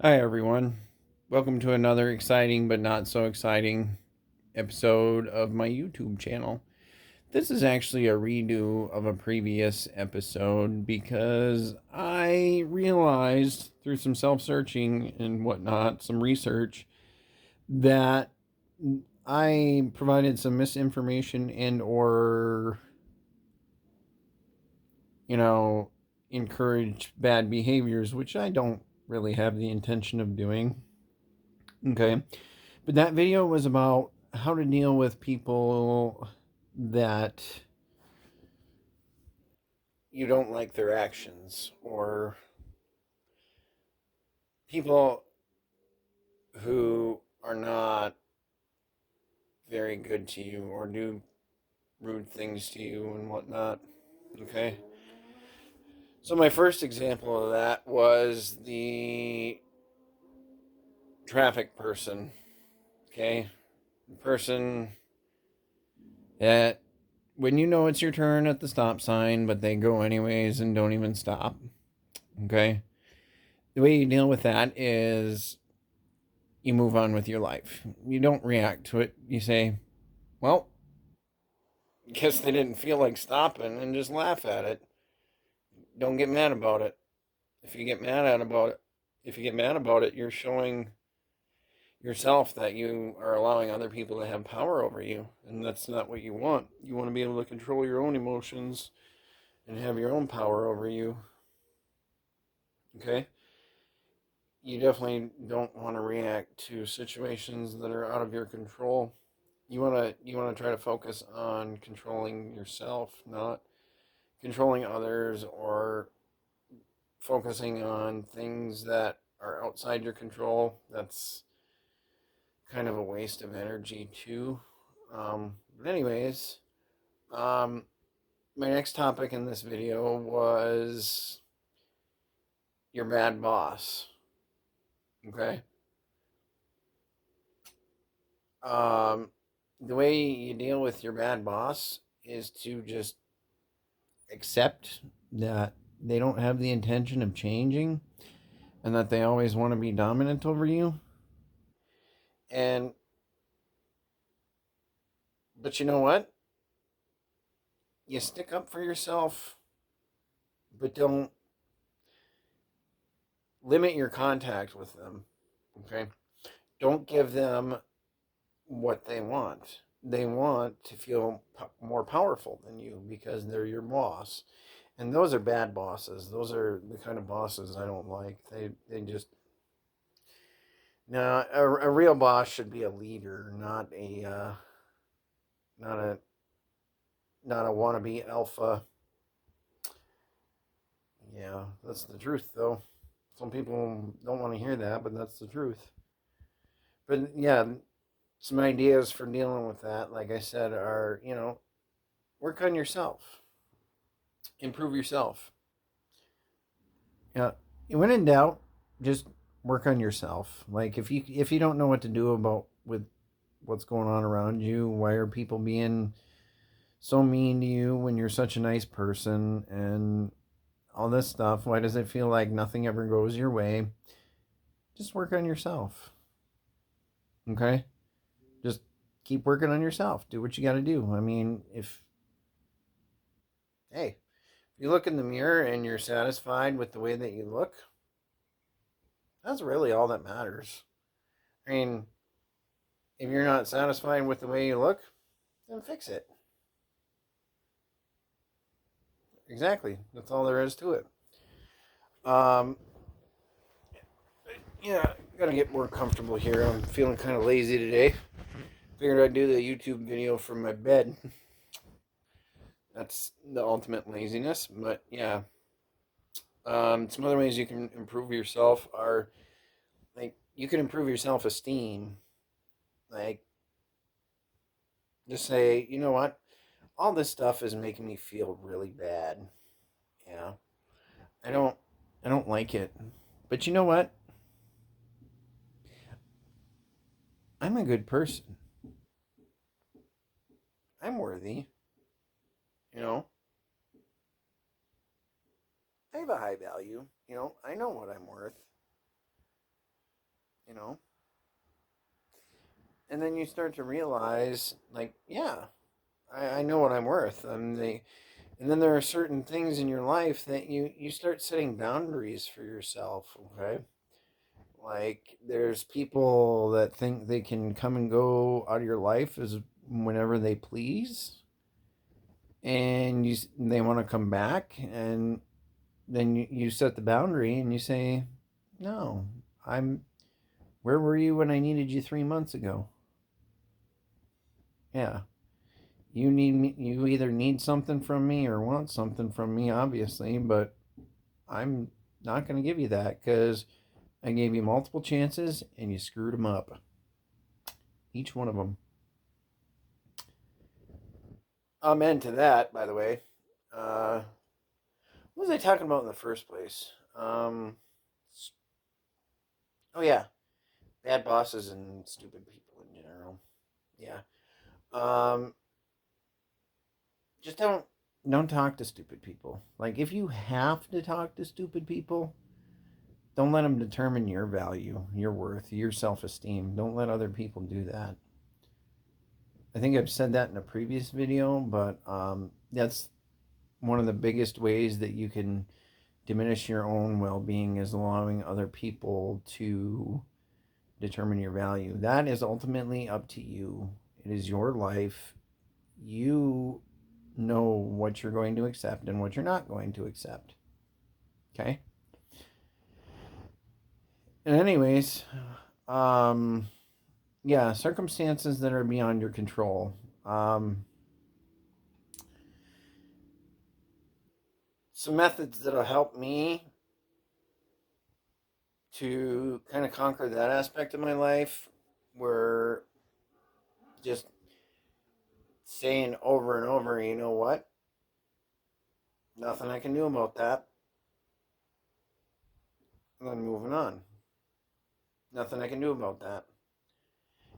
Hi, everyone. Welcome to another exciting but not so exciting episode of my YouTube channel. This is actually a redo of a previous episode because I realized through some self searching and whatnot, some research, that I provided some misinformation and or, you know, encouraged bad behaviors, which I don't really have the intention of doing. Okay. But that video was about how to deal with people that you don't like their actions, or people who are not very good to you or do rude things to you and whatnot. Okay. So my first example of that was the traffic person. Okay. The person that when you know it's your turn at the stop sign, but they go anyways and don't even stop. Okay. The way you deal with that is you move on with your life. You don't react to it. You say, well, guess they didn't feel like stopping, and just laugh at it. Don't get mad about it. If you get mad at about it, if you get mad about it, you're showing yourself that you are allowing other people to have power over you, and that's not what you want. You want to be able to control your own emotions and have your own power over you. Okay? You definitely don't want to react to situations that are out of your control. You want to try to focus on controlling yourself, not controlling others or focusing on things that are outside your control. That's kind of a waste of energy too. But anyways, um, my next topic in this video was your bad boss. Okay. Um, the way you deal with your bad boss is to just accept that they don't have the intention of changing and that they always want to be dominant over you. And but you know what? You stick up for yourself, but don't limit your contact with them. Okay? Don't give them what they want. They want to feel more powerful than you because they're your boss. And those are bad bosses. Those are the kind of bosses I don't like. They just no, a real boss should be a leader, not a not a wannabe alpha. Yeah, that's the truth, though. Some people don't want to hear that, but that's the truth. But yeah, some ideas for dealing with that, like I said, are work on yourself, improve yourself. Yeah, when in doubt, just work on yourself. Like if you don't know what to do about with what's going on around you, why are people being so mean to you when you're such a nice person and all this stuff? Why does it feel like nothing ever goes your way? Just work on yourself. Okay? Just keep working on yourself. Do what you got to do. I mean, if hey, if you look in the mirror and you're satisfied with the way that you look, that's really all that matters. I mean, if you're not satisfied with the way you look, then fix it. Exactly. That's all there is to it. Um, yeah, gotta get more comfortable here. I'm feeling kind of lazy today. Figured I'd do the YouTube video from my bed. That's the ultimate laziness. But yeah, some other ways you can improve yourself are like you can improve your self esteem. Like just say, you know what, all this stuff is making me feel really bad. Yeah, I don't, I don't like it. But you know what? I'm a good person. I'm worthy. You know, I have a high value. I know what I'm worth. And then you start to realize, like, yeah, I know what I'm worth. And then there are certain things in your life that you start setting boundaries for yourself. Okay, like there's people that think they can come and go out of your life as whenever they please, and they want to come back, and then you set the boundary and you say, no, I'm. Where were you when I needed you 3 months ago? Yeah, you need me. You either need something from me or want something from me, obviously, but I'm not going to give you that because I gave you multiple chances and you screwed them up. Each one of them. Amen to that, by the way. Uh, what was I talking about in the first place? Oh yeah, bad bosses and stupid people in general. Yeah. Um, just don't talk to stupid people. Like if you have to talk to stupid people, don't let them determine your value, your worth, your self-esteem. Don't let other people do that. I think I've said that in a previous video, but that's one of the biggest ways that you can diminish your own well-being is allowing other people to determine your value. That is ultimately up to you. It is your life. You know what you're going to accept and what you're not going to accept. Okay? And anyways, um yeah, circumstances that are beyond your control. Some methods that'll help me to kind of conquer that aspect of my life were just saying over and over, you know what? Nothing I can do about that. And then moving on. Nothing I can do about that.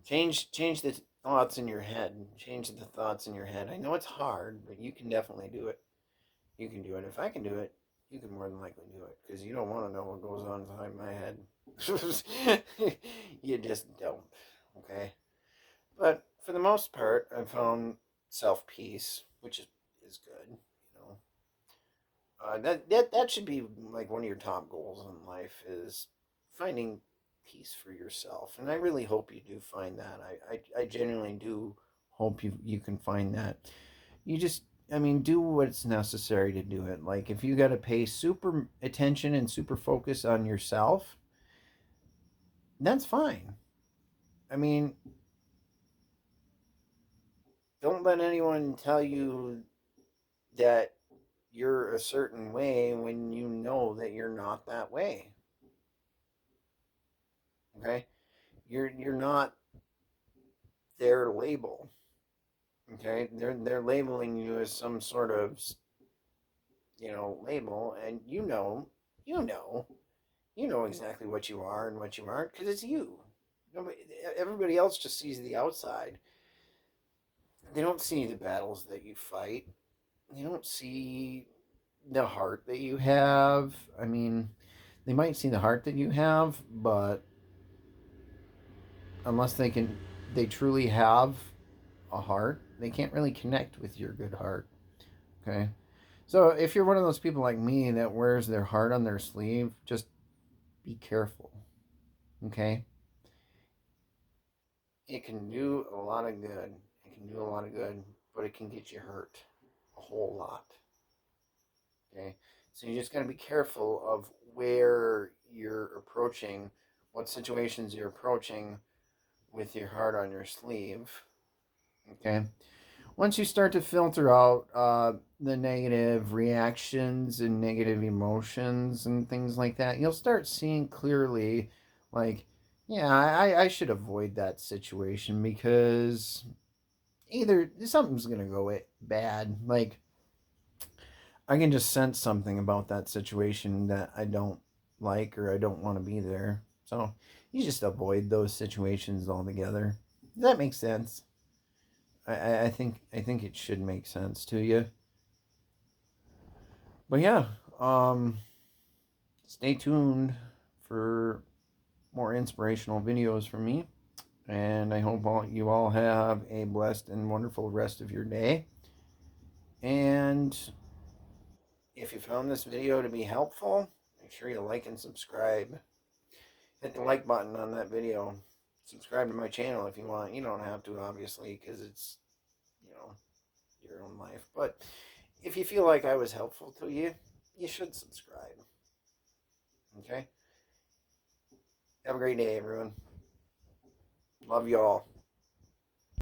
Change the thoughts in your head. Change the thoughts in your head. I know it's hard, but you can definitely do it. You can do it. If I can do it, you can more than likely do it because you don't want to know what goes on inside my head. You just don't. Okay. But for the most part, I've found self peace, which is good. You know, that should be like one of your top goals in life is finding peace for yourself, and I really hope you do find that. I genuinely do hope you can find that. You just, I mean, do what's necessary to do it. Like if you got to pay super attention and super focus on yourself, that's fine. I mean, don't let anyone tell you that you're a certain way when you know that you're not that way. Okay? You're not their label. Okay? They're labeling you as some sort of, label, and you know you know exactly what you are and what you aren't because it's you. Nobody, everybody else just sees the outside. They don't see the battles that you fight. They don't see the heart that you have. I mean, they might see the heart that you have, but unless they truly have a heart, they can't really connect with your good heart. Okay. So if you're one of those people like me that wears their heart on their sleeve, just be careful. Okay. It can do a lot of good. It can do a lot of good, but it can get you hurt a whole lot. Okay. So you just got to be careful of where you're approaching, what situations you're approaching with your heart on your sleeve. Okay. Once you start to filter out the negative reactions and negative emotions and things like that, you'll start seeing clearly, like, yeah, I should avoid that situation because either something's going to go bad. Like, I can just sense something about that situation that I don't like or I don't want to be there. So you just avoid those situations altogether. Does that make sense? I think it should make sense to you. But yeah, um, stay tuned for more inspirational videos from me. And I hope you all have a blessed and wonderful rest of your day. And if you found this video to be helpful, make sure you like and subscribe. Hit the like button on that video. Subscribe to my channel if you want. You don't have to, obviously, because it's, you know, your own life. But if you feel like I was helpful to you, you should subscribe. Okay? Have a great day, everyone. Love you all.